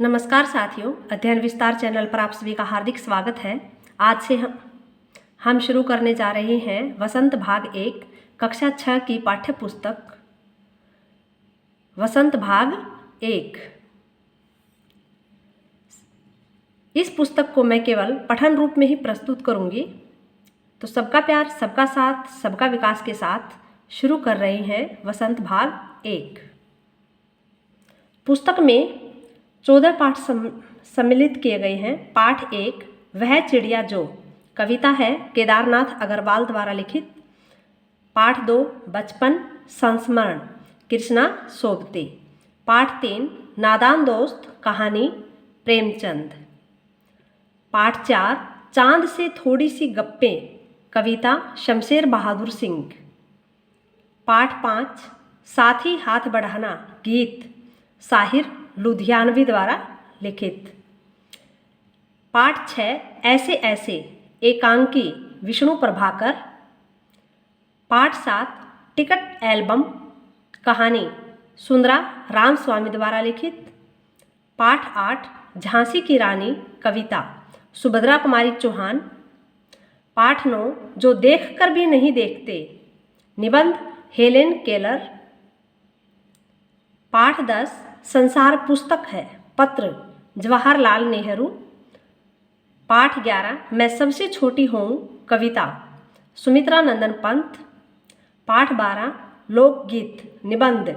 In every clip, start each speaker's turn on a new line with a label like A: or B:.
A: नमस्कार साथियों, अध्ययन विस्तार चैनल पर आप सभी का हार्दिक स्वागत है। आज से हम शुरू करने जा रहे हैं वसंत भाग 1 कक्षा 6 की पाठ्य पुस्तक वसंत भाग 1। इस पुस्तक को मैं केवल पठन रूप में ही प्रस्तुत करूंगी। तो सबका प्यार, सबका साथ, सबका विकास के साथ शुरू कर रहे हैं वसंत भाग 1। पुस्तक में 14 पाठ सम्मिलित किए गए हैं। पाठ 1 वह चिड़िया जो, कविता है केदारनाथ अग्रवाल द्वारा लिखित। पाठ 2 बचपन संस्मरण, कृष्णा सोबती। पाठ 3 नादान दोस्त, कहानी प्रेमचंद। पाठ 4 चांद से थोड़ी सी गप्पें, कविता शमशेर बहादुर सिंह। पाठ 5 साथी हाथ बढ़ाना, गीत साहिर लुधियानवी द्वारा लिखित। पाठ 6 ऐसे ऐसे, एकांकी विष्णु प्रभाकर। पाठ 7 टिकट एल्बम, कहानी सुंदरा रामस्वामी द्वारा लिखित। पाठ 8 झांसी की रानी, कविता सुभद्रा कुमारी चौहान। पाठ 9 जो देखकर भी नहीं देखते, निबंध हेलेन केलर। पाठ 10 संसार पुस्तक है, पत्र जवाहरलाल नेहरू। पाठ 11 मैं सबसे छोटी हूँ, कविता सुमित्रा नंदन पंत। पाठ 12 लोकगीत, निबंध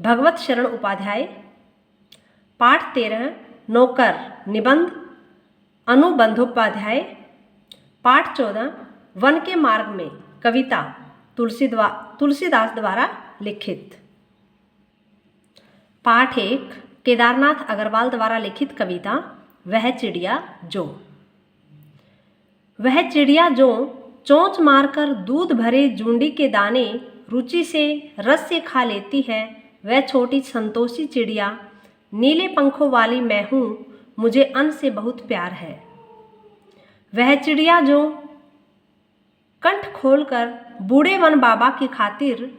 A: भगवत शरण उपाध्याय। पाठ 13 नौकर, निबंध अनु बंदोपाध्याय। पाठ 14 वन के मार्ग में, कविता तुलसीदास द्वारा लिखित। पाठ 1 केदारनाथ अग्रवाल द्वारा लिखित कविता वह चिड़िया जो। वह चिड़िया जो चोंच मारकर दूध भरे जूंडी के दाने रुचि से रस से खा लेती है, वह छोटी संतोषी चिड़िया, नीले पंखों वाली मैं हूँ, मुझे अन्न से बहुत प्यार है। वह चिड़िया जो कंठ खोलकर बूढ़े वन बाबा की खातिर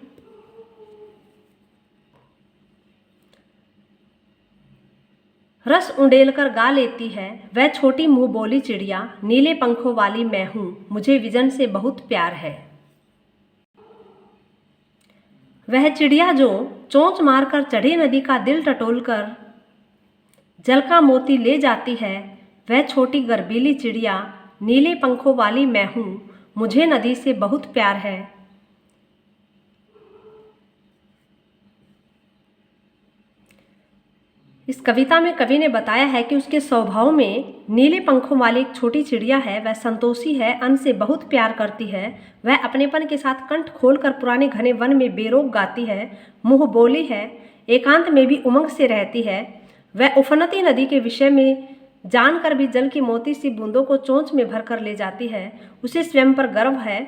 A: रस उंडेलकर गा लेती है, वह छोटी मुंह बोली चिड़िया, नीले पंखों वाली मैं हूँ, मुझे विजन से बहुत प्यार है। वह चिड़िया जो चोंच मारकर चढ़ी नदी का दिल टटोलकर जल का मोती ले जाती है, वह छोटी गर्बीली चिड़िया, नीले पंखों वाली मैं हूँ, मुझे नदी से बहुत प्यार है। इस कविता में कवि ने बताया है कि उसके स्वभाव में नीले पंखों वाली एक छोटी चिड़िया है, वह संतोषी है, अन्न से बहुत प्यार करती है, वह अपनेपन के साथ कंठ खोलकर पुराने घने वन में बेरोक गाती है, मुँह बोली है, एकांत में भी उमंग से रहती है। वह उफनती नदी के विषय में जानकर भी जल की मोती सी बूंदों को चोंच में भर कर ले जाती है। उसे स्वयं पर गर्व है,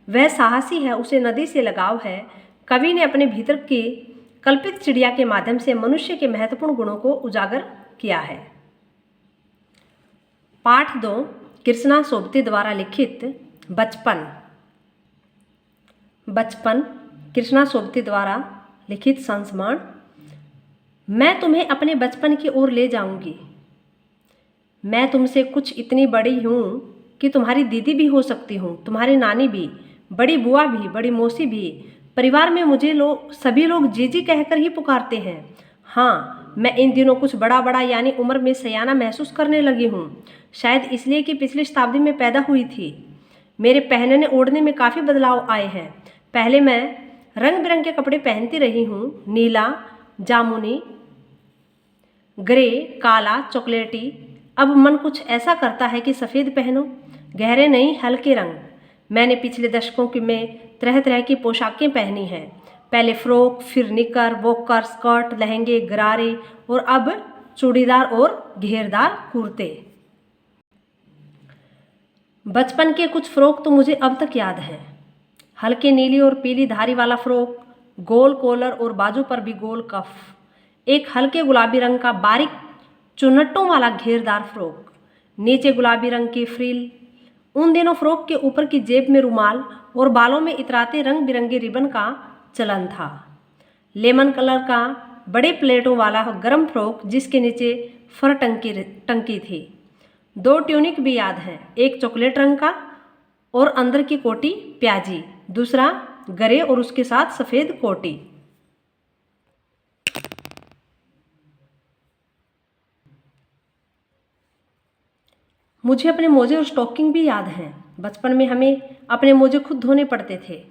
A: वह साहसी है, उसे नदी से लगाव है। कवि ने अपने भीतर की कल्पित चिड़िया के माध्यम से मनुष्य के महत्वपूर्ण गुणों को उजागर किया है। पाठ 2 कृष्णा सोबती द्वारा लिखित बचपन। बचपन कृष्णा सोबती द्वारा लिखित संस्मरण। मैं तुम्हें अपने बचपन की ओर ले जाऊंगी। मैं तुमसे कुछ इतनी बड़ी हूँ कि तुम्हारी दीदी भी हो सकती हूँ, तुम्हारी नानी भी, बड़ी बुआ भी, बड़ी मौसी भी। परिवार में मुझे सभी लोग जीजी कहकर ही पुकारते हैं। हाँ, मैं इन दिनों कुछ बड़ा बड़ा यानी उम्र में सयाना महसूस करने लगी हूँ, शायद इसलिए कि पिछली शताब्दी में पैदा हुई थी। मेरे पहनने ओढ़ने में काफ़ी बदलाव आए हैं। पहले मैं रंग बिरंगे कपड़े पहनती रही हूँ, नीला, जामुनी, ग्रे, काला, चॉकलेटी। अब मन कुछ ऐसा करता है कि सफ़ेद पहनो, गहरे नहीं, हल्के रंग। मैंने पिछले दशकों में तरह तरह की पोशाकें पहनी हैं, पहले फ्रॉक, फिर निकर, वॉकर, स्कर्ट, लहंगे, गरारे और अब चूड़ीदार और घेरदार कुर्ते। बचपन के कुछ फ्रॉक तो मुझे अब तक याद हैं। हल्के नीली और पीली धारी वाला फ्रॉक, गोल कॉलर और बाजू पर भी गोल कफ। एक हल्के गुलाबी रंग का बारीक चुन्नटों वाला घेरदार फ्रॉक, नीचे गुलाबी रंग की फ्रिल। उन दिनों फ्रॉक के ऊपर की जेब में रुमाल और बालों में इतराते रंग बिरंगे रिबन का चलन था। लेमन कलर का बड़े प्लेटों वाला गर्म फ्रॉक जिसके नीचे फर टंकी थी। 2 ट्यूनिक भी याद हैं, एक चॉकलेट रंग का और अंदर की कोटी प्याजी, दूसरा गरे और उसके साथ सफ़ेद कोटी। मुझे अपने मोजे और स्टॉकिंग भी याद हैं। बचपन में हमें अपने मोजे खुद धोने पड़ते थे।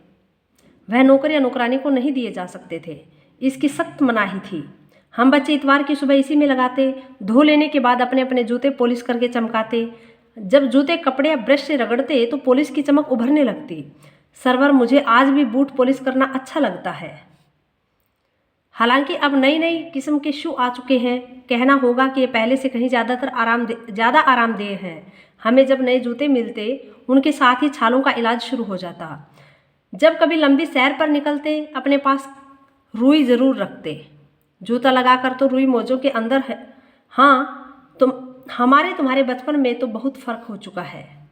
A: वह नौकर या नौकरानी को नहीं दिए जा सकते थे, इसकी सख्त मनाही थी। हम बच्चे इतवार की सुबह इसी में लगाते, धो लेने के बाद अपने अपने जूते पॉलिश करके चमकाते। जब जूते कपड़े या ब्रश से रगड़ते तो पॉलिश की चमक उभरने लगती। सरवर, मुझे आज भी बूट पॉलिश करना अच्छा लगता है। हालांकि अब नई नई किस्म के शू आ चुके हैं। कहना होगा कि ये पहले से कहीं ज़्यादा आरामदेह हैं। हमें जब नए जूते मिलते उनके साथ ही छालों का इलाज शुरू हो जाता। जब कभी लंबी सैर पर निकलते अपने पास रुई ज़रूर रखते। जूता लगाकर तो रुई मोजों के अंदर है। हाँ, तुम्हारे बचपन में तो बहुत फ़र्क हो चुका है।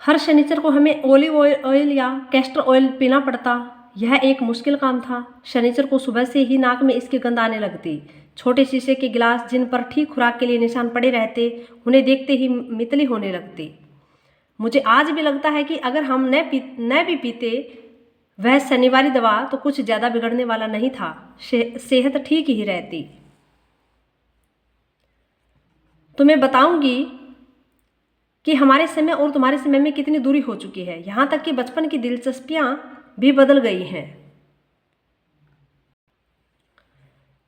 A: हर शनिचर को हमें ऑलिव ऑयल या कैस्टर ऑयल पीना पड़ता। यह एक मुश्किल काम था। शनिचर को सुबह से ही नाक में इसकी गंध आने लगती। छोटे शीशे के गिलास जिन पर ठीक खुराक के लिए निशान पड़े रहते, उन्हें देखते ही मितली होने लगती। मुझे आज भी लगता है कि अगर हम न भी पीते वह शनिवारी दवा तो कुछ ज़्यादा बिगड़ने वाला नहीं था। सेहत ठीक ही रहती। तुम्हें बताऊंगी कि हमारे समय और तुम्हारे समय में कितनी दूरी हो चुकी है। यहाँ तक कि बचपन की दिलचस्पियाँ भी बदल गई हैं।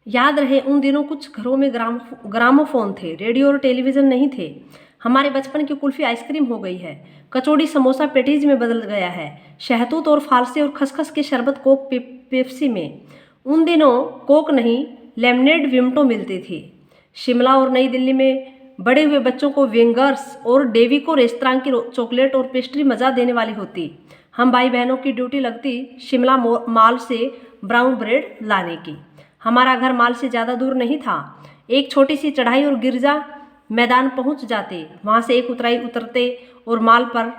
A: याद रहे उन दिनों कुछ घरों में ग्रामोफोन थे, रेडियो और टेलीविज़न नहीं थे। हमारे बचपन की कुल्फ़ी आइसक्रीम हो गई है, कचौड़ी समोसा पेटीज में बदल गया है, शहतूत और फालसे और खसखस के शरबत कोक पेप्सी में। उन दिनों कोक नहीं, लेमनेड विमटो मिलती थी। शिमला और नई दिल्ली में बड़े हुए बच्चों को वेंगर्स और डेविको रेस्तरां की चॉकलेट और पेस्ट्री मज़ा देने वाली होती। हम भाई बहनों की ड्यूटी लगती शिमला मॉल से ब्राउन ब्रेड लाने की। हमारा घर माल से ज़्यादा दूर नहीं था। एक छोटी सी चढ़ाई और गिरजा मैदान पहुंच जाते। वहाँ से एक उतराई उतरते और माल पर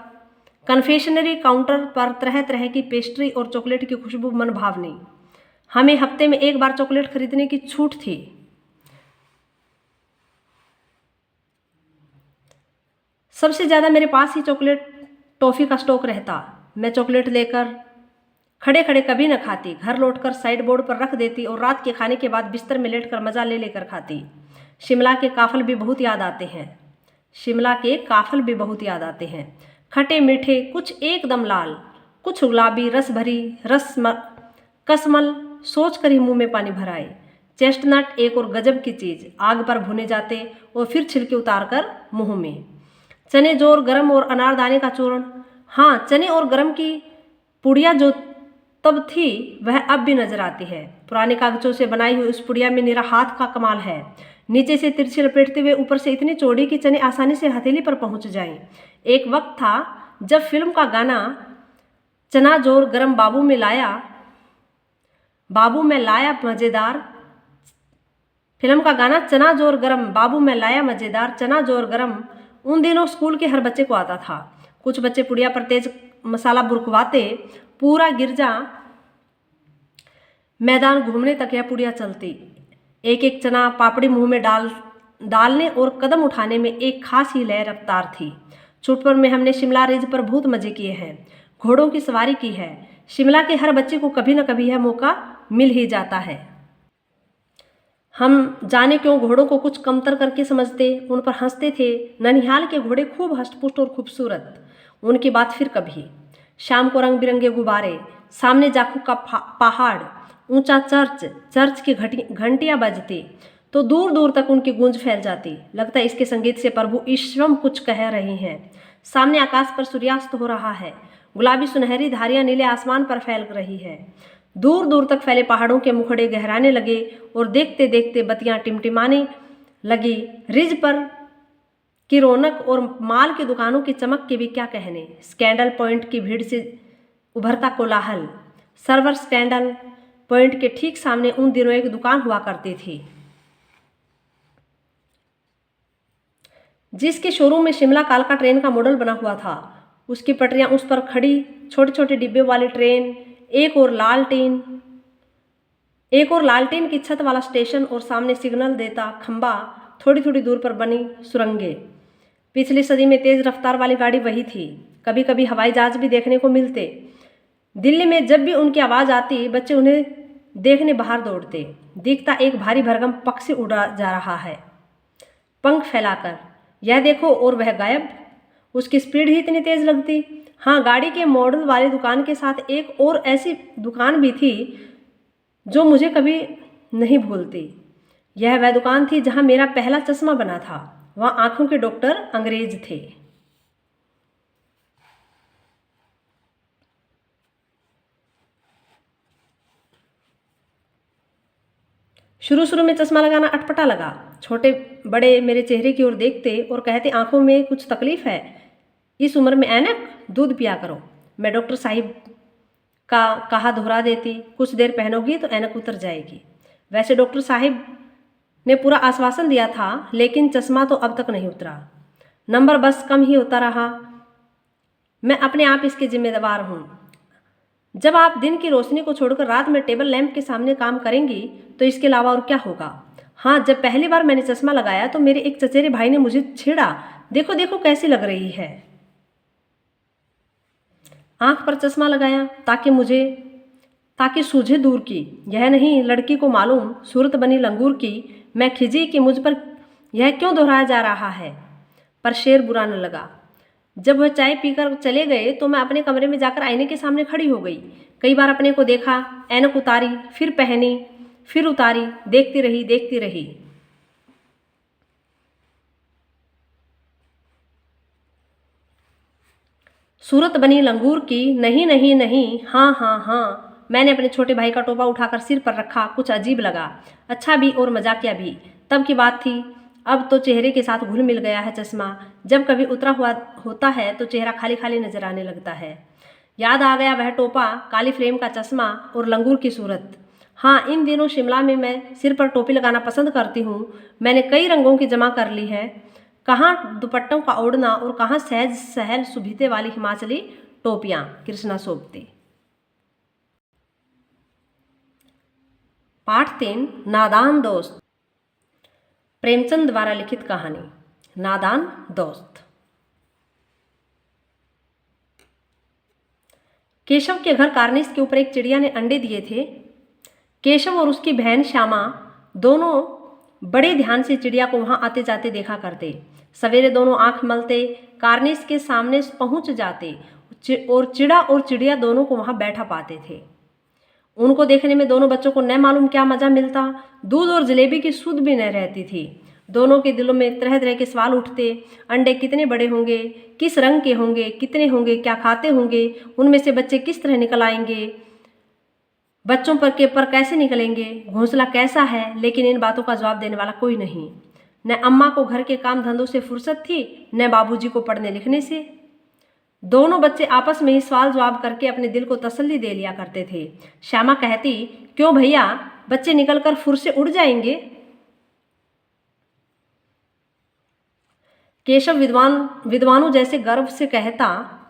A: कन्फेक्शनरी काउंटर पर तरह तरह की पेस्ट्री और चॉकलेट की खुशबू मन भावनी। हमें हफ्ते में एक बार चॉकलेट खरीदने की छूट थी। सबसे ज़्यादा मेरे पास ही चॉकलेट टॉफ़ी का स्टॉक रहता। मैं चॉकलेट लेकर खड़े खड़े कभी न खाती, घर लौटकर साइड बोर्ड पर रख देती और रात के खाने के बाद बिस्तर में लेटकर मज़ा लेकर खाती। शिमला के काफल भी बहुत याद आते हैं। खट्टे मीठे, कुछ एकदम लाल, कुछ गुलाबी, रस भरी कसमल सोच कर ही मुँह में पानी भर आए। चेस्टनट एक और गजब की चीज़, आग पर भुने जाते और फिर छिलके उतार कर मुँह में। चने जोर गरम और अनारदाने का चूर्ण। हाँ, चने और गरम की पुड़िया जो तब थी वह अब भी नजर आती है। पुराने कागजों से बनाई हुई उस पुड़िया में निरा हाथ का कमाल है। नीचे से तिरछे लपेटते हुए ऊपर से इतनी चौड़ी कि चने आसानी से हथेली पर पहुंच जाएं। एक वक्त था जब फिल्म का गाना चना जोर गरम बाबू में लाया मज़ेदार, फिल्म का गाना चना जोर गरम बाबू में लाया मज़ेदार, चना जोर गरम उन दिनों स्कूल के हर बच्चे को आता था। कुछ बच्चे पुड़िया पर तेज मसाला बुरकवाते, पूरा गिरजा मैदान घूमने तक यह पुड़िया चलती। एक एक चना पापड़ी मुंह में डालने और कदम उठाने में एक खास ही लय रफ्तार थी। छुटपुर में हमने शिमला रिज पर बहुत मजे किए हैं, घोड़ों की सवारी की है। शिमला के हर बच्चे को कभी न कभी यह मौका मिल ही जाता है। हम जाने क्यों घोड़ों को कुछ कमतर करके समझते, उन पर हंसते थे। ननिहाल के घोड़े खूब हष्टपुष्ट और खूबसूरत, उनकी बात फिर कभी। शाम को रंग बिरंगे गुब्बारे, सामने जाखू का पहाड़, ऊंचा चर्च की घंटियां बजती तो दूर दूर तक उनकी गूंज फैल जाती। लगता है इसके संगीत से प्रभु ईश्वम कुछ कह रहे हैं। सामने आकाश पर सूर्यास्त हो रहा है, गुलाबी सुनहरी धारियां नीले आसमान पर फैल रही है। दूर दूर तक फैले पहाड़ों के मुखड़े गहराने लगे और देखते देखते बत्तियां टिमटिमाने लगी। रिज पर की रौनक और माल की दुकानों की चमक के भी क्या कहने। स्कैंडल पॉइंट की भीड़ से उभरता कोलाहल। सर्वर स्कैंडल पॉइंट के ठीक सामने उन दिनों एक दुकान हुआ करती थी जिसके शोरूम में शिमला कालका ट्रेन का मॉडल बना हुआ था। उसकी पटरियां उस पर खड़ी छोटे छोटे डिब्बे वाली ट्रेन, एक और लालटेन की छत वाला स्टेशन और सामने सिग्नल देता खंबा, थोड़ी थोड़ी दूर पर बनी सुरंगें। पिछली सदी में तेज रफ्तार वाली गाड़ी वही थी। कभी कभी हवाई जहाज भी देखने को मिलते। दिल्ली में जब भी उनकी आवाज़ आती, बच्चे उन्हें देखने बाहर दौड़ते। दिखता एक भारी भरकम पक्षी उड़ा जा रहा है पंख फैलाकर, यह देखो, और वह गायब। उसकी स्पीड ही इतनी तेज लगती। हाँ, गाड़ी के मॉडल वाली दुकान के साथ एक और ऐसी दुकान भी थी जो मुझे कभी नहीं भूलती। यह वह दुकान थी जहाँ मेरा पहला चश्मा बना था। वहाँ आंखों के डॉक्टर अंग्रेज थे। शुरू शुरू में चश्मा लगाना अटपटा लगा। छोटे बड़े मेरे चेहरे की ओर देखते और कहते, आंखों में कुछ तकलीफ है, इस उम्र में ऐनक, दूध पिया करो। मैं डॉक्टर साहिब का कहा दोहरा देती, कुछ देर पहनोगी तो ऐनक उतर जाएगी। वैसे डॉक्टर साहिब ने पूरा आश्वासन दिया था, लेकिन चश्मा तो अब तक नहीं उतरा। नंबर बस कम ही होता रहा। मैं अपने आप इसके जिम्मेदार हूँ। जब आप दिन की रोशनी को छोड़कर रात में टेबल लैंप के सामने काम करेंगी तो इसके अलावा और क्या होगा। हाँ, जब पहली बार मैंने चश्मा लगाया तो मेरे एक चचेरे भाई ने मुझे छेड़ा, देखो देखो कैसी लग रही है। आंख पर चश्मा लगाया ताकि सूझे दूर की। यह नहीं, लड़की को मालूम, सूरत बनी लंगूर की। मैं खिजी कि मुझ पर यह क्यों दोहराया जा रहा है, पर शेर बुरा न लगा। जब वह चाय पीकर चले गए तो मैं अपने कमरे में जाकर आईने के सामने खड़ी हो गई। कई बार अपने को देखा, ऐनक उतारी, फिर पहनी, फिर उतारी, देखती रही। सूरत बनी लंगूर की, नहीं नहीं नहीं, हाँ हाँ हाँ। मैंने अपने छोटे भाई का टोपा उठाकर सिर पर रखा। कुछ अजीब लगा, अच्छा भी और मजाकिया भी। तब की बात थी, अब तो चेहरे के साथ घुल मिल गया है चश्मा। जब कभी उतरा हुआ होता है तो चेहरा खाली खाली नजर आने लगता है। याद आ गया वह टोपा, काली फ्रेम का चश्मा और लंगूर की सूरत। हाँ, इन दिनों शिमला में मैं सिर पर टोपी लगाना पसंद करती हूँ। मैंने कई रंगों की जमा कर ली है, कहाँ दुपट्टों का ओढ़ना और कहाँ सहज सहल सुभीते वाली हिमाचली टोपियाँ। कृष्णा सोबती। पाठ 3, नादान दोस्त। प्रेमचंद द्वारा लिखित कहानी, नादान दोस्त। केशव के घर कार्निस के ऊपर एक चिड़िया ने अंडे दिए थे। केशव और उसकी बहन श्यामा दोनों बड़े ध्यान से चिड़िया को वहां आते जाते देखा करते। सवेरे दोनों आंख मलते कार्निस के सामने पहुंच जाते और चिड़ा और चिड़िया दोनों को वहां बैठा पाते थे। उनको देखने में दोनों बच्चों को न मालूम क्या मजा मिलता। दूध और जलेबी की सुध भी न रहती थी। दोनों के दिलों में तरह तरह के सवाल उठते। अंडे कितने बड़े होंगे, किस रंग के होंगे, कितने होंगे, क्या खाते होंगे, उनमें से बच्चे किस तरह निकल आएंगे, बच्चों पर कैसे निकलेंगे, घोंसला कैसा है। लेकिन इन बातों का जवाब देने वाला कोई नहीं। न अम्मा को घर के काम धंधों से फुर्सत थी, न बाबूजी को पढ़ने लिखने से। दोनों बच्चे आपस में ही सवाल जवाब करके अपने दिल को तसल्ली दे लिया करते थे। श्यामा कहती, क्यों भैया, बच्चे निकलकर फुर से उड़ जाएंगे। केशव विद्वानों जैसे गर्व से कहता,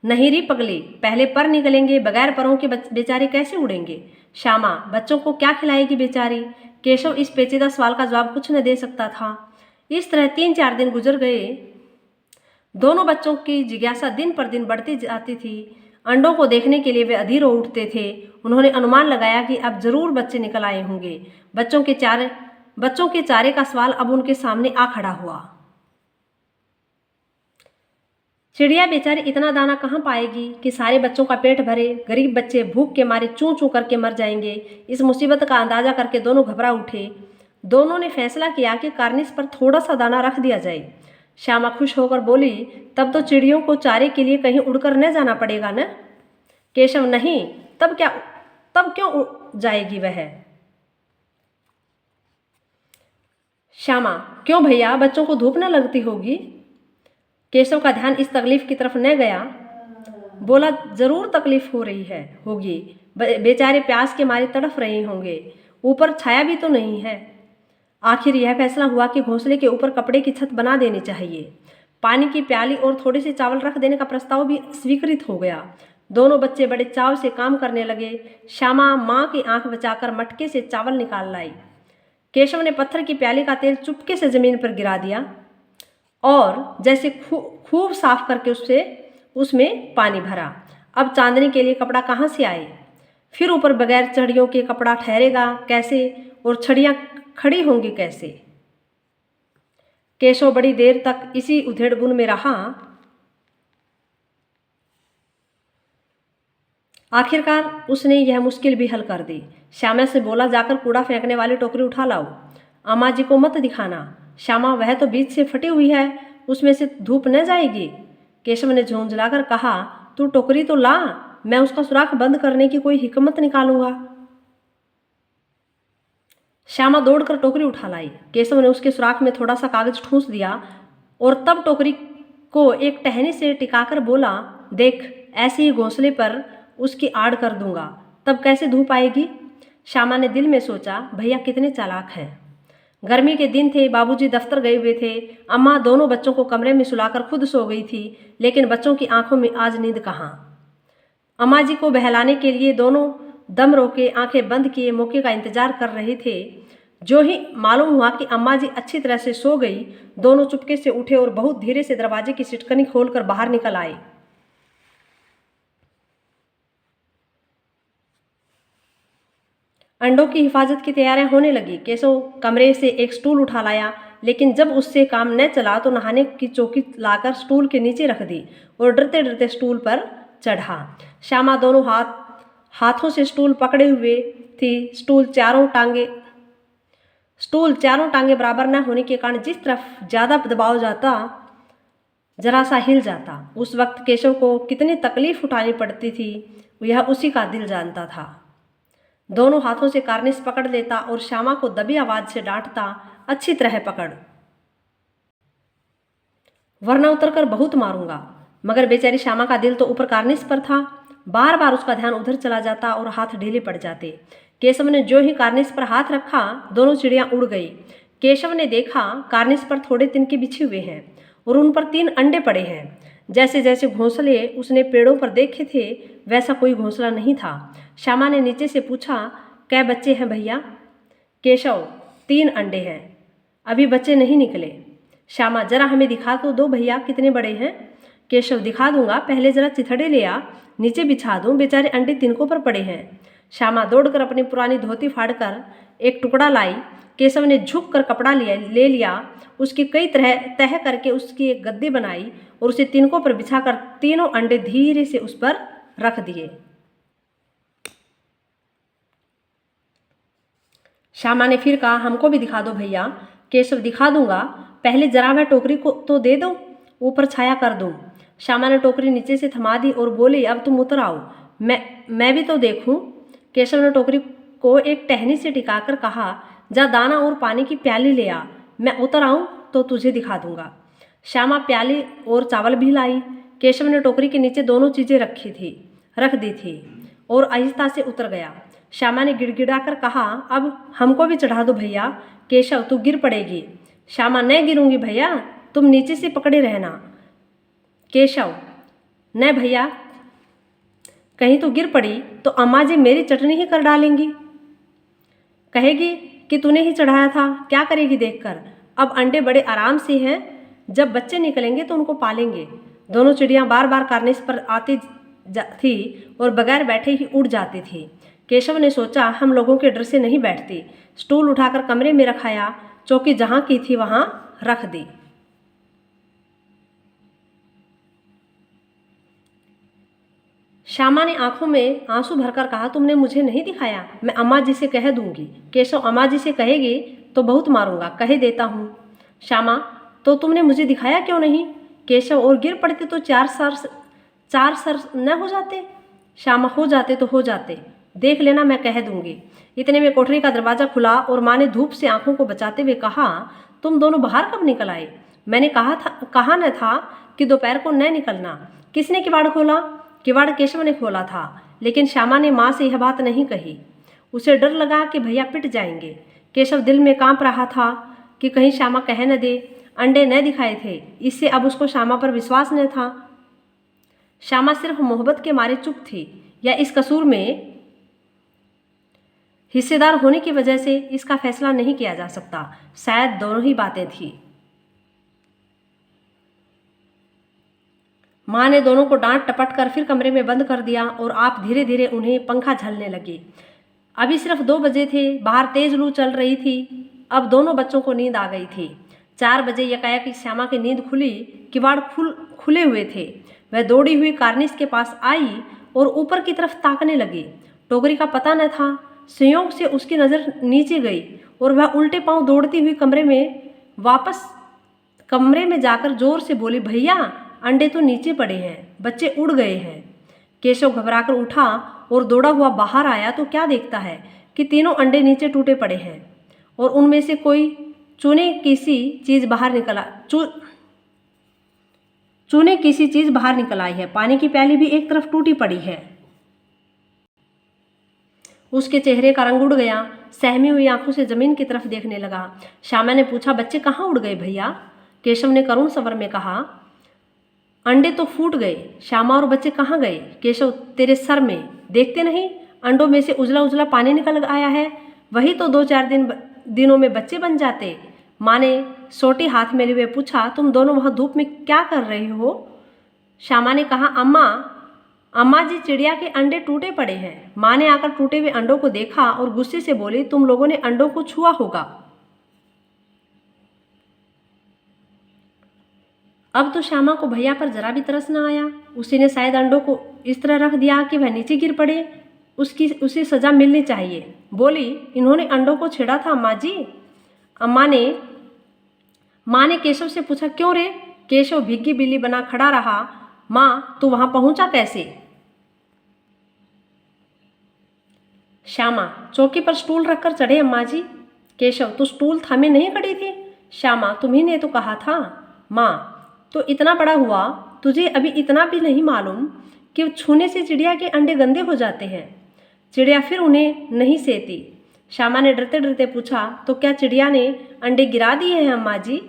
A: नहीं री पगली, पहले पर निकलेंगे, बगैर परों के बेचारे कैसे उड़ेंगे। श्यामा, बच्चों को क्या खिलाएगी बेचारी। केशव इस पेचीदा सवाल का जवाब कुछ न दे सकता था। इस तरह 3-4 दिन गुजर गए। दोनों बच्चों की जिज्ञासा दिन पर दिन बढ़ती जाती थी। अंडों को देखने के लिए वे अधीर हो उठते थे। उन्होंने अनुमान लगाया कि अब जरूर बच्चे निकल आए होंगे। बच्चों के चारे का सवाल अब उनके सामने आ खड़ा हुआ। चिड़िया बेचारी इतना दाना कहाँ पाएगी कि सारे बच्चों का पेट भरे। गरीब बच्चे भूख के मारे चूं चूं करके मर जाएंगे। इस मुसीबत का अंदाजा करके दोनों घबरा उठे। दोनों ने फैसला किया कि कार्निस पर थोड़ा सा दाना रख दिया जाए। श्यामा खुश होकर बोली, तब तो चिड़ियों को चारे के लिए कहीं उड़कर न जाना पड़ेगा न। केशव, नहीं, तब क्यों जाएगी वह। श्यामा, क्यों भैया, बच्चों को धूप न लगती होगी। केशव का ध्यान इस तकलीफ की तरफ न गया। बोला, जरूर तकलीफ हो रही होगी। बेचारे प्यास के मारे तड़फ रहे होंगे। ऊपर छाया भी तो नहीं है। आखिर यह फैसला हुआ कि घोंसले के ऊपर कपड़े की छत बना देनी चाहिए। पानी की प्याली और थोड़े से चावल रख देने का प्रस्ताव भी स्वीकृत हो गया। दोनों बच्चे बड़े चाव से काम करने लगे। श्यामा माँ की आंख बचाकर मटके से चावल निकाल लाई। केशव ने पत्थर की प्याली का तेल चुपके से जमीन पर गिरा दिया और जैसे खूब साफ करके उसमें पानी भरा। अब चांदनी के लिए कपड़ा कहाँ से आए? फिर ऊपर बगैर छड़ियों के कपड़ा ठहरेगा कैसे और छड़ियाँ खड़ी होंगी कैसे? केशव बड़ी देर तक इसी उधेड़बुन में रहा। आखिरकार उसने यह मुश्किल भी हल कर दी। श्यामा से बोला, जाकर कूड़ा फेंकने वाली टोकरी उठा लाओ। अम्मा जी को मत दिखाना। श्यामा, वह तो बीच से फटी हुई है, उसमें से धूप न जाएगी। केशव ने झुंझलाकर कहा, तू टोकरी तो ला, मैं उसका सुराख बंद करने की कोई हिकमत निकालूंगा। श्यामा दौड़कर टोकरी उठा लाई। केशव ने उसके सुराख में थोड़ा सा कागज ठूंस दिया और तब टोकरी को एक टहनी से टिकाकर बोला, देख, ऐसे ही घोंसले पर उसकी आड़ कर दूंगा, तब कैसे धूप आएगी? श्यामा ने दिल में सोचा, भैया कितने चालाक हैं। गर्मी के दिन थे, बाबूजी दफ्तर गए हुए थे। अम्मा दोनों बच्चों को कमरे में सुलाकर खुद सो गई थी, लेकिन बच्चों की आंखों में आज नींद कहाँ। अम्मा जी को बहलाने के लिए दोनों दम रोके आंखें बंद किए मौके का इंतजार कर रहे थे। जो ही मालूम हुआ कि अम्मा जी अच्छी तरह से सो गई, दोनों चुपके से उठे और बहुत धीरे से दरवाजे की सिटकनी खोलकर बाहर निकल आए। अंडों की हिफाजत की तैयारियां होने लगी। केशव कमरे से एक स्टूल उठा लाया, लेकिन जब उससे काम न चला तो नहाने की चौकी लाकर स्टूल के नीचे रख दी और डरते डरते स्टूल पर चढ़ा। श्यामा दोनों हाथों से स्टूल पकड़े हुए थी। स्टूल चारों टांगे बराबर न होने के कारण जिस तरफ ज़्यादा दबाव जाता जरा सा हिल जाता। उस वक्त केशव को कितनी तकलीफ उठानी पड़ती थी, यह उसी का दिल जानता था। दोनों हाथों से कार्निस पकड़ लेता और श्यामा को दबी आवाज से डांटता, अच्छी तरह पकड़, वरना उतरकर बहुत मारूंगा। मगर बेचारी श्यामा का दिल तो ऊपर कार्निस पर था। बार बार उसका ध्यान उधर चला जाता और हाथ ढीले पड़ जाते। केशव ने जो ही कार्निस पर हाथ रखा, दोनों चिड़ियां उड़ गई। केशव ने देखा कार्निस पर थोड़े तिनके बिछे हुए हैं और उन पर 3 अंडे पड़े हैं। जैसे जैसे घोंसले उसने पेड़ों पर देखे थे, वैसा कोई घोंसला नहीं था। श्यामा ने नीचे से पूछा, कै बच्चे हैं भैया? केशव, 3 अंडे हैं, अभी बच्चे नहीं निकले। श्यामा, जरा हमें दिखा तो दो भैया, कितने बड़े हैं? केशव, दिखा दूंगा, पहले जरा चिथड़े ले आ, नीचे बिछा दूं, बेचारे अंडे तिनकों पर पड़े हैं। श्यामा दौड़कर अपनी पुरानी धोती फाड़कर एक टुकड़ा लाई। केशव ने झुक कर कपड़ा ले लिया, उसकी कई तह करके उसकी एक गद्दी बनाई और उसे तिनकों पर बिछाकर 3 अंडे धीरे से उस पर रख दिए। श्यामा ने फिर कहा, हमको भी दिखा दो भैया। केशव, दिखा दूंगा, पहले जरा मैं टोकरी को तो दे दो, ऊपर छाया कर दूं। श्यामा ने टोकरी नीचे से थमा दी और बोली, अब तुम उतर आओ, मैं भी तो देखूं। केशव ने टोकरी को एक टहनी से टिकाकर कहा, जा दाना और पानी की प्याली ले आ, मैं उतर आऊं तो तुझे दिखा दूंगा। श्यामा प्याली और चावल भी लाई। केशव ने टोकरी के नीचे दोनों चीज़ें रख दी थी और आहिस्ता से उतर गया। श्यामा ने गिड़गिड़ाकर कहा, अब हमको भी चढ़ा दो भैया। केशव, तू गिर पड़ेगी। श्यामा, न गिरूंगी भैया, तुम नीचे से पकड़े रहना। केशव, न भैया, कहीं तो गिर पड़ी तो अम्मा जी मेरी चटनी ही कर डालेंगी, कहेगी कि तूने ही चढ़ाया था, क्या करेगी देखकर। अब अंडे बड़े आराम से हैं, जब बच्चे निकलेंगे तो उनको पालेंगे। दोनों चिड़ियां बार बार कार्निस पर आती थी और बगैर बैठे ही उड़ जाती थी। केशव ने सोचा, हम लोगों के डर से नहीं बैठती। स्टूल उठाकर कमरे में रखाया, चौकी जहाँ की थी वहाँ रख दी। श्यामा ने आंखों में आंसू भरकर कहा, तुमने मुझे नहीं दिखाया, मैं अम्मा जी से कह दूंगी। केशव, अम्मा जी से कहेगी तो बहुत मारूंगा, कह देता हूँ। श्यामा, तो तुमने मुझे दिखाया क्यों नहीं? केशव, और गिर पड़ते तो 4 सर न हो जाते? श्यामा, हो जाते तो हो जाते, देख लेना, मैं कह दूंगी। इतने में कोठरी का दरवाज़ा खुला और माँ ने धूप से आंखों को बचाते हुए कहा, तुम दोनों बाहर कब निकल आए? मैंने कहा न था कि दोपहर को न निकलना। किसने किवाड़ खोला? किवाड़ केशव ने खोला था, लेकिन श्यामा ने माँ से यह बात नहीं कही। उसे डर लगा कि भैया पिट जाएंगे। केशव दिल में कांप रहा था कि कहीं श्यामा कह न दे। अंडे न दिखाए थे, इससे अब उसको श्यामा पर विश्वास न था। श्यामा सिर्फ मोहब्बत के मारे चुप थी या इस कसूर में हिस्सेदार होने की वजह से इसका फैसला नहीं किया जा सकता। शायद दोनों ही बातें थी। माँ ने दोनों को डांट टपट कर फिर कमरे में बंद कर दिया और आप धीरे धीरे उन्हें पंखा झलने लगे। अभी सिर्फ 2 बजे थे, बाहर तेज लू चल रही थी। अब दोनों बच्चों को नींद आ गई थी। 4 बजे एकाएक श्यामा की नींद खुली। किवाड़ खुले हुए थे। वह दौड़ी हुई कार्निश के पास आई और ऊपर की तरफ ताकने लगी। टोकरी का पता न था। संयोग से उसकी नज़र नीचे गई और वह उल्टे पांव दौड़ती हुई कमरे में जाकर जोर से बोली, भैया अंडे तो नीचे पड़े हैं, बच्चे उड़ गए हैं। केशव घबराकर उठा और दौड़ा हुआ बाहर आया तो क्या देखता है कि तीनों अंडे नीचे टूटे पड़े हैं और उनमें से कोई चूने किसी चीज़ बाहर निकल आई है। पानी की प्याली भी एक तरफ टूटी पड़ी है। उसके चेहरे का रंग उड़ गया। सहमी हुई आंखों से जमीन की तरफ देखने लगा। श्यामा ने पूछा, बच्चे कहाँ उड़ गए भैया? केशव ने करुण स्वर में कहा, अंडे तो फूट गए। श्यामा, और बच्चे कहाँ गए? केशव, तेरे सर में देखते नहीं, अंडों में से उजला उजला पानी निकल आया है। वही तो 2-4 दिनों में बच्चे बन जाते। माँ ने सोटी हाथ में लिए पूछा, तुम दोनों वहाँ धूप में क्या कर रहे हो? श्यामा ने कहा, अम्मा जी, चिड़िया के अंडे टूटे पड़े हैं। माँ ने आकर टूटे हुए अंडों को देखा और गुस्से से बोली, तुम लोगों ने अंडों को छुआ होगा। अब तो श्यामा को भैया पर जरा भी तरस न आया। उसी ने शायद अंडों को इस तरह रख दिया कि वह नीचे गिर पड़े। उसे सजा मिलनी चाहिए। बोली, इन्होंने अंडों को छेड़ा था अम्मा जी। माँ ने केशव से पूछा, क्यों रे? केशव भिग्गी बिल्ली बना खड़ा रहा। माँ, तू वहां पहुंचा कैसे? श्यामा, चौकी पर स्टूल रखकर चढ़े अम्मा जी। केशव, तू स्टूल थामे नहीं खड़ी थी? श्यामा, तुम्ही ने तो कहा था। माँ, तो इतना बड़ा हुआ, तुझे अभी इतना भी नहीं मालूम कि छूने से चिड़िया के अंडे गंदे हो जाते हैं। चिड़िया फिर उन्हें नहीं सेती। श्यामा ने डरते डरते पूछा, तो क्या चिड़िया ने अंडे गिरा दिए हैं अम्मा जी?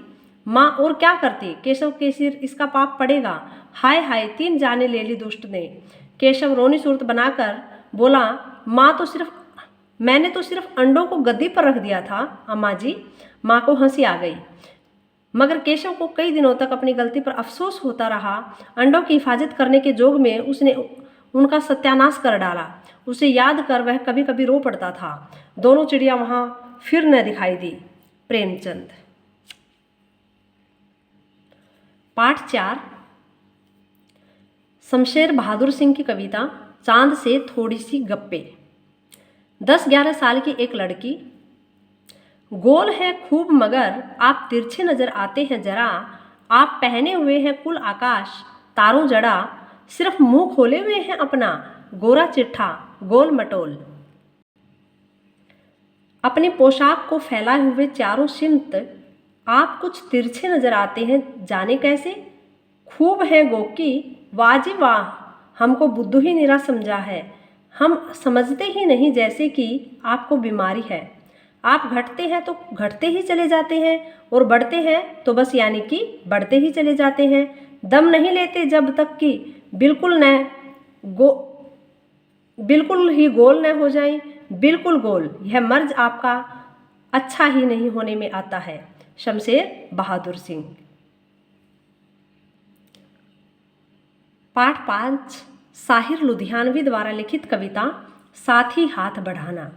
A: माँ, और क्या करती? केशव के सिर इसका पाप पड़ेगा। हाय हाय, 3 जाने ले ली दुष्ट ने। केशव रोनी सूरत बनाकर बोला, मैंने तो सिर्फ अंडों को गद्दी पर रख दिया था अम्मा जी। माँ को हंसी आ गई, मगर केशव को कई दिनों तक अपनी गलती पर अफसोस होता रहा। अंडों की हिफाजत करने के जोग में उसने उनका सत्यानाश कर डाला। उसे याद कर वह कभी कभी रो पड़ता था। दोनों चिड़िया वहां फिर न दिखाई दी। प्रेमचंद। पाठ 4। शमशेर बहादुर सिंह की कविता चांद से थोड़ी सी गप्पे। 10-11 साल की एक लड़की, गोल है खूब मगर आप तिरछे नजर आते हैं जरा। आप पहने हुए हैं कुल आकाश तारों जड़ा। सिर्फ मुंह खोले हुए हैं अपना गोरा चिट्ठा गोल मटोल। अपनी पोशाक को फैलाए हुए चारों सिमत आप कुछ तिरछे नजर आते हैं, जाने कैसे। खूब है गोकी, वाजी वाह, हमको बुद्धू ही निरा समझा है। हम समझते ही नहीं जैसे कि आपको बीमारी है। आप घटते हैं तो घटते ही चले जाते हैं और बढ़ते हैं तो बस यानी कि बढ़ते ही चले जाते हैं। दम नहीं लेते जब तक कि बिल्कुल ही गोल न हो जाएं। बिल्कुल गोल, यह मर्ज आपका अच्छा ही नहीं होने में आता है। शमशेर बहादुर सिंह। पाठ 5। साहिर लुधियानवी द्वारा लिखित कविता साथी हाथ बढ़ाना।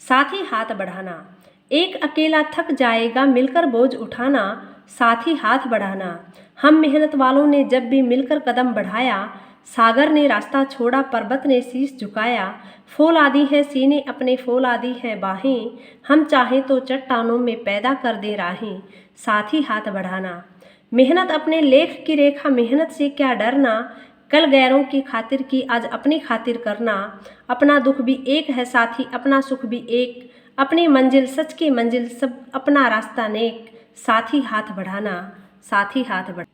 A: साथी हाथ बढ़ाना, एक अकेला थक जाएगा मिलकर बोझ उठाना। साथी हाथ बढ़ाना, हम मेहनत वालों ने जब भी मिलकर कदम बढ़ाया। सागर ने रास्ता छोड़ा, पर्वत ने शीश झुकाया। फूल आदि है सीने अपने, फूल आदि है बाहें। हम चाहें तो चट्टानों में पैदा कर दे राहें। साथी हाथ बढ़ाना, मेहनत अपने लेख की रेखा, मेहनत से क्या डरना। कल गैरों की खातिर की, आज अपनी खातिर करना। अपना दुख भी एक है साथी, अपना सुख भी एक। अपनी मंजिल सच की मंजिल, सब अपना रास्ता नेक। साथी हाथ बढ़ाना, साथी हाथ बढ़ाना।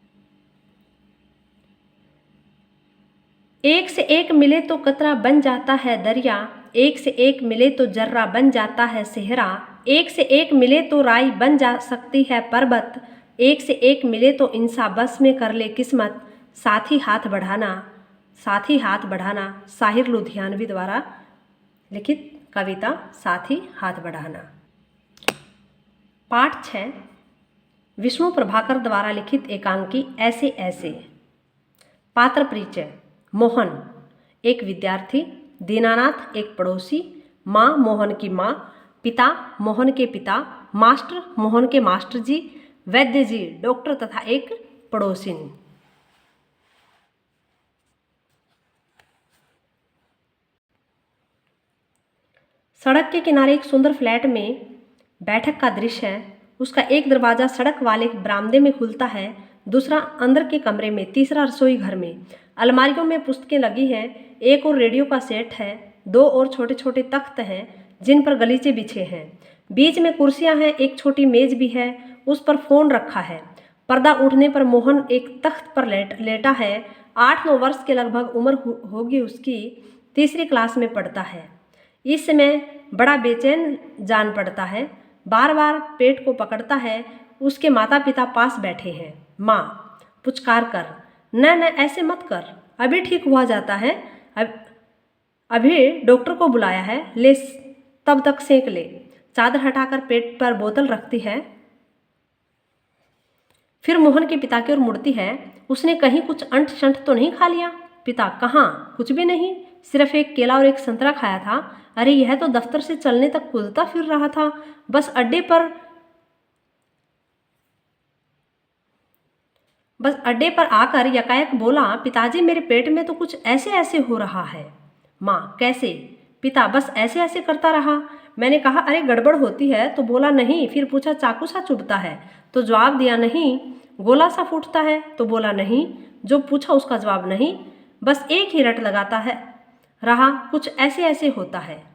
A: एक से एक मिले तो कतरा बन जाता है दरिया। एक से एक मिले तो जर्रा बन जाता है सेहरा। एक से एक मिले तो राई बन जा सकती है पर्वत। एक से एक मिले तो इंसान बस में कर ले किस्मत। साथी हाथ बढ़ाना, साथ ही हाथ बढ़ाना, साहिर लुधियानवी द्वारा लिखित कविता साथ ही हाथ बढ़ाना। पाठ 6 विष्णु प्रभाकर द्वारा लिखित एकांकी ऐसे ऐसे। पात्र परिचय। मोहन एक विद्यार्थी, दीनानाथ एक पड़ोसी, माँ मोहन की माँ, पिता मोहन के पिता, मास्टर मोहन के मास्टर जी, वैद्य जी डॉक्टर तथा एक पड़ोसिन। सड़क के किनारे एक सुंदर फ्लैट में बैठक का दृश्य है। उसका एक दरवाज़ा सड़क वाले बरामदे में खुलता है, दूसरा अंदर के कमरे में, तीसरा रसोई घर में। अलमारियों में पुस्तकें लगी हैं, एक और रेडियो का सेट है, 2 और छोटे छोटे तख्त हैं जिन पर गलीचे बिछे हैं। बीच में कुर्सियां हैं, एक छोटी मेज भी है, उस पर फ़ोन रखा है। पर्दा उठने पर मोहन एक तख्त पर लेटा है। 8-9 वर्ष के लगभग उम्र होगी उसकी, तीसरी क्लास में पढ़ता है। इस समय बड़ा बेचैन जान पड़ता है, बार बार पेट को पकड़ता है। उसके माता पिता पास बैठे हैं। माँ पुचकार कर, न न ऐसे मत कर, अभी ठीक हुआ जाता है, अभी डॉक्टर को बुलाया है, ले तब तक सेंक ले। चादर हटाकर पेट पर बोतल रखती है, फिर मोहन के पिता की ओर मुड़ती है। उसने कहीं कुछ अंट शंट तो नहीं खा लिया? पिता कहाँ, कुछ भी नहीं, सिर्फ एक केला और एक संतरा खाया था। अरे यह तो दफ्तर से चलने तक कूदता फिर रहा था, बस अड्डे पर आकर यकायक बोला, पिताजी मेरे पेट में तो कुछ ऐसे ऐसे हो रहा है। माँ कैसे? पिता बस ऐसे ऐसे करता रहा। मैंने कहा अरे गड़बड़ होती है तो बोला नहीं, फिर पूछा चाकू सा चुभता है तो जवाब दिया नहीं, गोला सा फूटता है तो बोला नहीं, जो पूछा उसका जवाब नहीं, बस एक ही रट लगाता है रहा, कुछ ऐसे ऐसे होता है।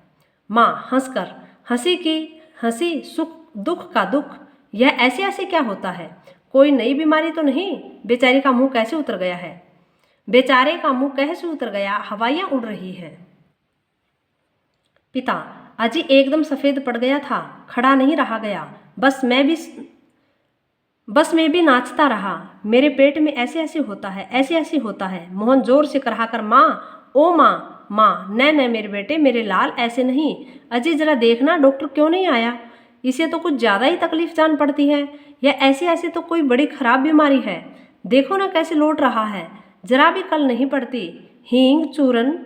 A: माँ हंसकर, हंसी की हंसी, सुख दुख का दुख, यह ऐसे ऐसे क्या होता है? कोई नई बीमारी तो नहीं? बेचारे का मुंह कैसे उतर गया है? बेचारे का मुंह कैसे उतर गया, हवाइयाँ उड़ रही हैं। पिता अजी एकदम सफ़ेद पड़ गया था, खड़ा नहीं रहा गया, बस मैं भी नाचता रहा। मेरे पेट में ऐसे ऐसे होता है, ऐसे ऐसे होता है। मोहन जोर से कराहकर, माँ ओ माँ, माँ न न मेरे बेटे, मेरे लाल ऐसे नहीं। अजी जरा देखना डॉक्टर क्यों नहीं आया, इसे तो कुछ ज़्यादा ही तकलीफ जान पड़ती है, या ऐसे ऐसे तो कोई बड़ी खराब बीमारी है। देखो ना कैसे लौट रहा है, जरा भी कल नहीं पड़ती। हींग चूरन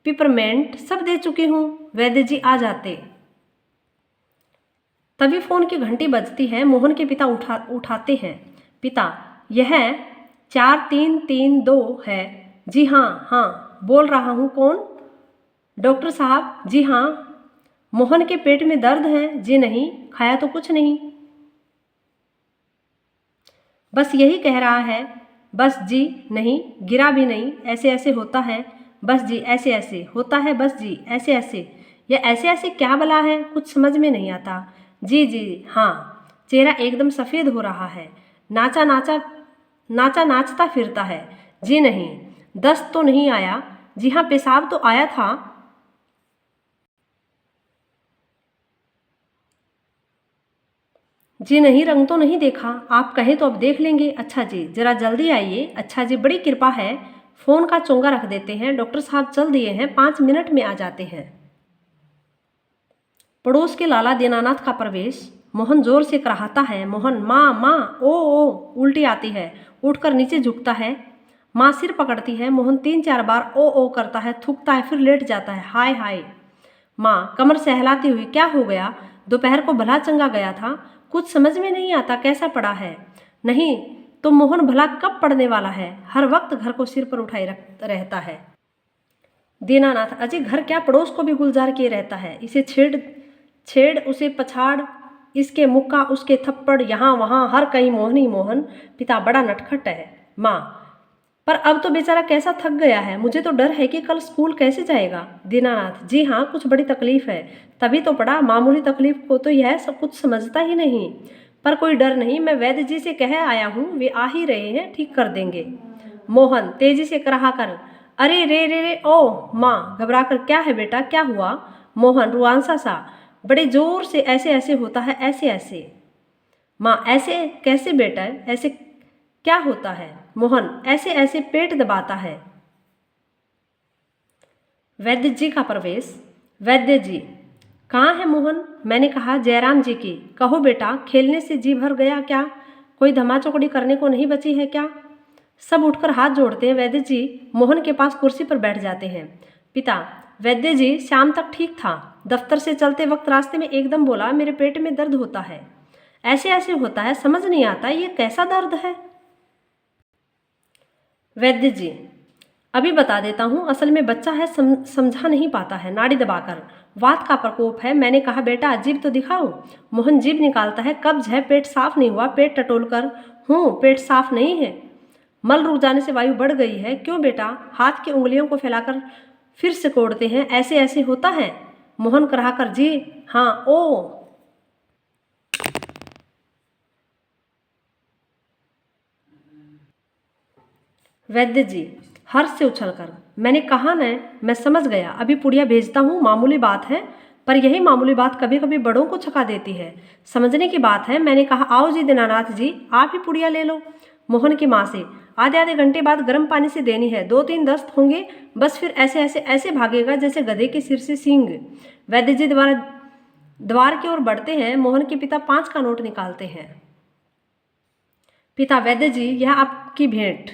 A: पिपरमेंट सब दे चुकी हूँ, वैद्य जी आ जाते। तभी फ़ोन की घंटी बजती है। मोहन के पिता उठाते हैं। पिता यह 4332 है। जी हाँ हाँ बोल रहा हूँ, कौन? डॉक्टर साहब जी हाँ। मोहन के पेट में दर्द है? जी नहीं, खाया तो कुछ नहीं, बस यही कह रहा है। बस जी नहीं, गिरा भी नहीं, ऐसे ऐसे होता है, बस जी ऐसे ऐसे होता है, बस जी ऐसे ऐसे। यह ऐसे ऐसे क्या भला है, कुछ समझ में नहीं आता। जी जी हाँ, चेहरा एकदम सफ़ेद हो रहा है, नाचता फिरता है। जी नहीं, दस्त तो नहीं आया? जी हाँ, पेशाब तो आया था। जी नहीं, रंग तो नहीं देखा, आप कहें तो अब देख लेंगे। अच्छा जी ज़रा जल्दी आइए। अच्छा जी बड़ी कृपा है। फ़ोन का चोंगा रख देते हैं, डॉक्टर साहब चल दिए हैं, 5 मिनट में आ जाते हैं। पड़ोस के लाला दीनानाथ का प्रवेश। मोहन जोर से कराहता है, मोहन माँ माँ ओ उल्टी आती है, उठकर नीचे झुकता है। माँ सिर पकड़ती है। मोहन 3-4 बार ओ करता है, थूकता है, फिर लेट जाता है। हाय हाय। माँ कमर सहलाती हुई, क्या हो गया? दोपहर को भला चंगा गया था, कुछ समझ में नहीं आता कैसा पड़ा है। नहीं तो मोहन भला कब पड़ने वाला है, हर वक्त घर को सिर पर उठाए रहता है। दीनानाथ अजय घर क्या पड़ोस को भी गुलजार किए रहता है, इसे छेड़ उसे पछाड़, इसके मुक्का उसके थप्पड़, यहाँ वहाँ हर कहीं मोहन ही मोहन। पिता बड़ा नटखट है। माँ पर अब तो बेचारा कैसा थक गया है, मुझे तो डर है कि कल स्कूल कैसे जाएगा। दीनानाथ जी हाँ, कुछ बड़ी तकलीफ है, तभी तो पड़ा, मामूली तकलीफ को तो यह सब कुछ समझता ही नहीं। पर कोई डर नहीं, मैं वैद्य जी से कह आया हूँ, वे आ ही रहे हैं, ठीक कर देंगे। मोहन तेजी से कराहा कर, अरे रे रे रे ओ। माँ घबरा कर, क्या है बेटा, क्या हुआ? मोहन रुआंसा सा, बड़े जोर से ऐसे ऐसे होता है, ऐसे ऐसे। माँ ऐसे कैसे बेटा, ऐसे क्या होता है? मोहन ऐसे ऐसे पेट दबाता है। वैद्य जी का प्रवेश। वैद्य जी, कहाँ है मोहन? मैंने कहा, जयराम जी की। कहो बेटा, खेलने से जी भर गया क्या? कोई धमाचौकड़ी करने को नहीं बची है क्या? सब उठकर हाथ जोड़ते हैं। वैद्य जी मोहन के पास कुर्सी पर बैठ जाते हैं। पिता, वैद्य जी शाम तक ठीक था। दफ्तर से चलते वक्त रास्ते में एकदम बोला, मेरे पेट में दर्द होता है, ऐसे ऐसे होता है, समझ नहीं आता ये कैसा दर्द है। वैद्य जी, अभी बता देता हूँ, असल में बच्चा है, समझा नहीं पाता है, नाड़ी दबाकर वात का प्रकोप है। मैंने कहा, बेटा जीभ तो दिखाओ। मोहन जीभ निकालता है। कब्ज है, पेट साफ नहीं हुआ। पेट टटोल कर, हूँ पेट साफ नहीं है। मल रुक जाने से वायु बढ़ गई है। क्यों बेटा? हाथ की उंगलियों को फैलाकर फिर से कोड़ते हैं। ऐसे ऐसे होता है। मोहन कराहकर, जी हाँ। ओ वैद्य जी हर्ष से उछलकर, मैंने कहा न, मैं समझ गया, अभी पुड़िया भेजता हूँ। मामूली बात है, पर यही मामूली बात कभी कभी बड़ों को छका देती है। समझने की बात है। मैंने कहा, आओ जी दीनानाथ जी, आप ही पुड़िया ले लो। मोहन की माँ से, आधे आधे घंटे बाद गर्म पानी से देनी है। 2-3 दस्त होंगे बस, फिर ऐसे ऐसे ऐसे भागेगा जैसे गधे के सिर से सींग। वैद्य जी द्वार की ओर बढ़ते हैं। मोहन के पिता 5 का नोट निकालते हैं। पिता, वैद्य जी यह आपकी भेंट।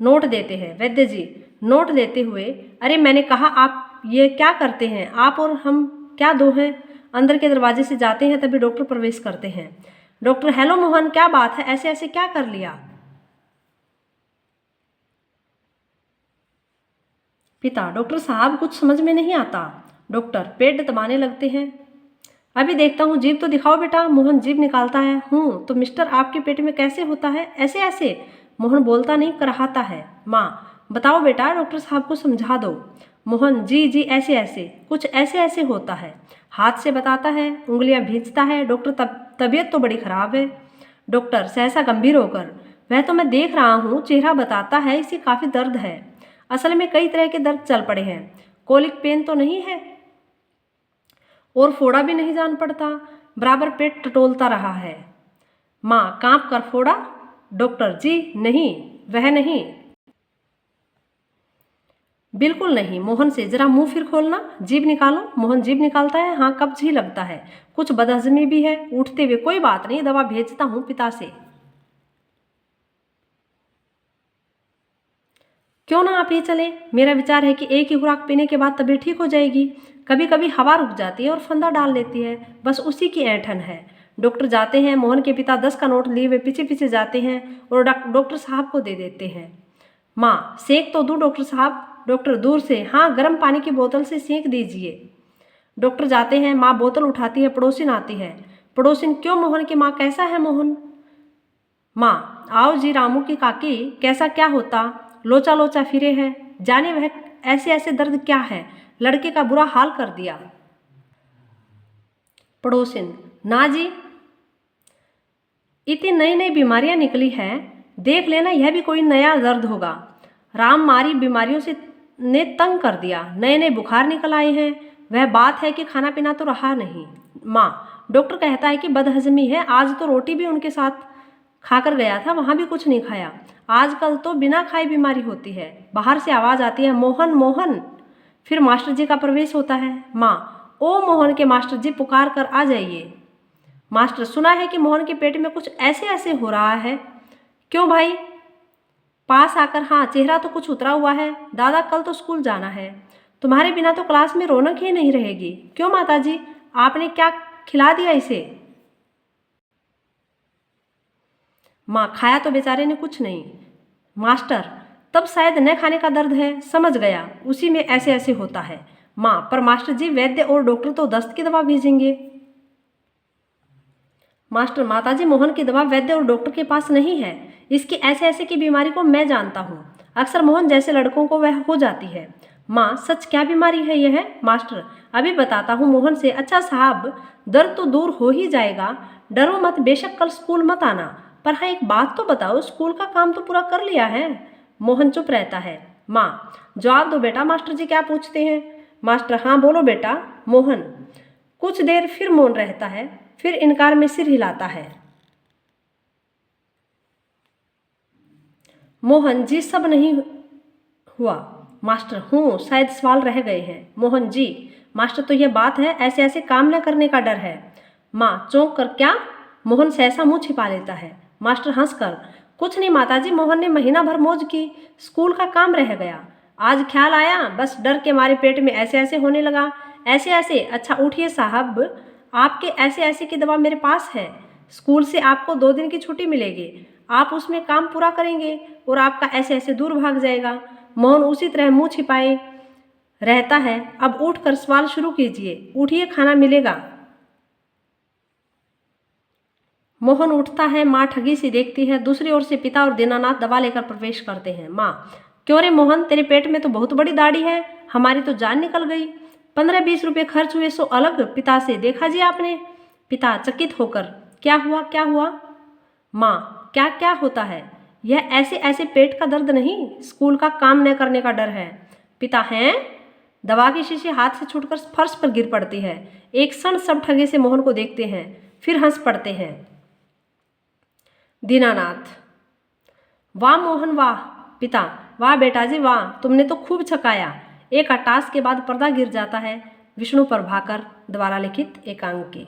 A: नोट देते हैं। वैद्य जी नोट देते हुए, अरे मैंने कहा, आप ये क्या करते हैं? आप और हम क्या दो हैं? अंदर के दरवाजे से जाते हैं, तभी डॉक्टर प्रवेश करते हैं। डॉक्टर, हेलो मोहन, क्या बात है, ऐसे ऐसे क्या कर लिया? पिता, डॉक्टर साहब कुछ समझ में नहीं आता। डॉक्टर पेट दबाने लगते हैं। अभी देखता हूँ, जीभ तो दिखाओ बेटा। मोहन जीभ निकालता है। तो मिस्टर, आपके पेट में कैसे होता है? ऐसे ऐसे। मोहन बोलता नहीं, कराहता है। माँ, बताओ बेटा, डॉक्टर साहब को समझा दो। मोहन, जी जी ऐसे ऐसे, कुछ ऐसे ऐसे होता है। हाथ से बताता है, उंगलियां भींचता है। डॉक्टर, तबीयत तो बड़ी खराब है। डॉक्टर सहसा गंभीर होकर, वह तो मैं देख रहा हूँ, चेहरा बताता है इसे काफ़ी दर्द है। असल में कई तरह के दर्द चल पड़े हैं। कोलिक पेन तो नहीं है, और फोड़ा भी नहीं जान पड़ता। बराबर पेट टटोलता रहा है। माँ कांप कर, फोड़ा? डॉक्टर, जी नहीं, वह नहीं, बिल्कुल नहीं। मोहन से, जरा मुंह फिर खोलना, जीभ निकालो। मोहन जीभ निकालता है। हाँ, कब्ज ही लगता है, कुछ बदहजमी भी है। उठते हुए, कोई बात नहीं, दवा भेजता हूँ पिता से। क्यों ना आप ही चले? मेरा विचार है कि एक ही खुराक पीने के बाद तबीयत ठीक हो जाएगी। कभी कभी हवा रुक जाती है और फंदा डाल लेती है, बस उसी की ऐंठन है। डॉक्टर जाते हैं। मोहन के पिता 10 का नोट लिए हुए पीछे पीछे जाते हैं और डॉक्टर साहब को दे देते हैं। माँ, सेंक तो दूँ डॉक्टर साहब? डॉक्टर दूर से, हाँ, गर्म पानी की बोतल से सेंक दीजिए। डॉक्टर जाते हैं। माँ बोतल उठाती है। पड़ोसिन आती है। पड़ोसिन, क्यों मोहन की माँ, कैसा है मोहन? माँ, आओ जी रामू की काकी, कैसा क्या होता? लोचा लोचा फिरे है, जाने वह ऐसे ऐसे दर्द क्या है, लड़के का बुरा हाल कर दिया। पड़ोसिन, ना जी, इतनी नई नई बीमारियां निकली हैं, देख लेना यह भी कोई नया दर्द होगा। राम मारी बीमारियों से ने तंग कर दिया, नए नए बुखार निकल आए हैं। वह बात है कि खाना पीना तो रहा नहीं। माँ, डॉक्टर कहता है कि बदहजमी है। आज तो रोटी भी उनके साथ खाकर गया था, वहाँ भी कुछ नहीं खाया। आजकल तो बिना खाए बीमारी होती है। बाहर से आवाज़ आती है, मोहन मोहन। फिर मास्टर जी का प्रवेश होता है। माँ, ओ मोहन के मास्टर जी, पुकार कर आ जाइए। मास्टर, सुना है कि मोहन के पेट में कुछ ऐसे ऐसे हो रहा है। क्यों भाई? पास आकर, हाँ, चेहरा तो कुछ उतरा हुआ है। दादा, कल तो स्कूल जाना है, तुम्हारे बिना तो क्लास में रौनक ही नहीं रहेगी। क्यों माताजी, आपने क्या खिला दिया इसे? माँ, खाया तो बेचारे ने कुछ नहीं। मास्टर, तब शायद न खाने का दर्द है, समझ गया, उसी में ऐसे ऐसे होता है। माँ, पर मास्टर जी, वैद्य और डॉक्टर तो दस्त की दवा भेजेंगे। मास्टर, माताजी, मोहन की दवा वैद्य और डॉक्टर के पास नहीं है। इसकी ऐसे ऐसे की बीमारी को मैं जानता हूँ। अक्सर मोहन जैसे लड़कों को वह हो जाती है। माँ, सच क्या बीमारी है यह? मास्टर, अभी बताता हूँ मोहन से। अच्छा साहब, दर्द तो दूर हो ही जाएगा, डरो मत, बेशक कल स्कूल मत आना। पर हाँ, एक बात तो बताओ, स्कूल का काम तो पूरा कर लिया है? मोहन चुप रहता है। माँ, जवाब दो बेटा, मास्टर जी क्या पूछते हैं? मास्टर, हाँ बोलो बेटा। मोहन कुछ देर फिर मौन रहता है, फिर इनकार में सिर हिलाता है। मोहन, जी सब नहीं हुआ। मास्टर हूँ, शायद सवाल रह गए हैं। मोहन जी, मास्टर तो यह बात है, ऐसे ऐसे काम न करने का डर है। माँ चौंक कर, क्या? मोहन सहसा मुंह छिपा लेता है। मास्टर हंसकर, कुछ नहीं माताजी, मोहन ने महीना भर मौज की, स्कूल का काम रह गया, आज ख्याल आया, बस डर के मारे पेट में ऐसे ऐसे होने लगा। ऐसे ऐसे? अच्छा उठिए साहब, आपके ऐसे ऐसे की दवा मेरे पास है। स्कूल से आपको 2 दिन की छुट्टी मिलेगी, आप उसमें काम पूरा करेंगे और आपका ऐसे ऐसे दूर भाग जाएगा। मोहन उसी तरह मुंह छिपाए रहता है। अब उठकर सवाल शुरू कीजिए, उठिए, खाना मिलेगा। मोहन उठता है। माँ ठगी सी देखती है। दूसरी ओर से पिता और दीनानाथ दवा लेकर प्रवेश करते हैं। माँ, क्यों रे मोहन, तेरे पेट में तो बहुत बड़ी दाढ़ी है, हमारी तो जान निकल गई। 15-20 रुपये खर्च हुए सो अलग। पिता से, देखा जी आपने? पिता चकित होकर, क्या हुआ क्या हुआ? माँ, क्या क्या होता है? यह ऐसे ऐसे पेट का दर्द नहीं, स्कूल का काम न करने का डर है। पिता, हैं? दवा की शीशी हाथ से छूटकर फर्श पर गिर पड़ती है। एक क्षण सब ठगे से मोहन को देखते हैं, फिर हंस पड़ते हैं। दीनानाथ, वाह मोहन वाह। पिता, वाह बेटा जी वाह, तुमने तो खूब छकाया। एक अट्टास के बाद पर्दा गिर जाता है। विष्णु प्रभाकर द्वारा लिखित एकांकी।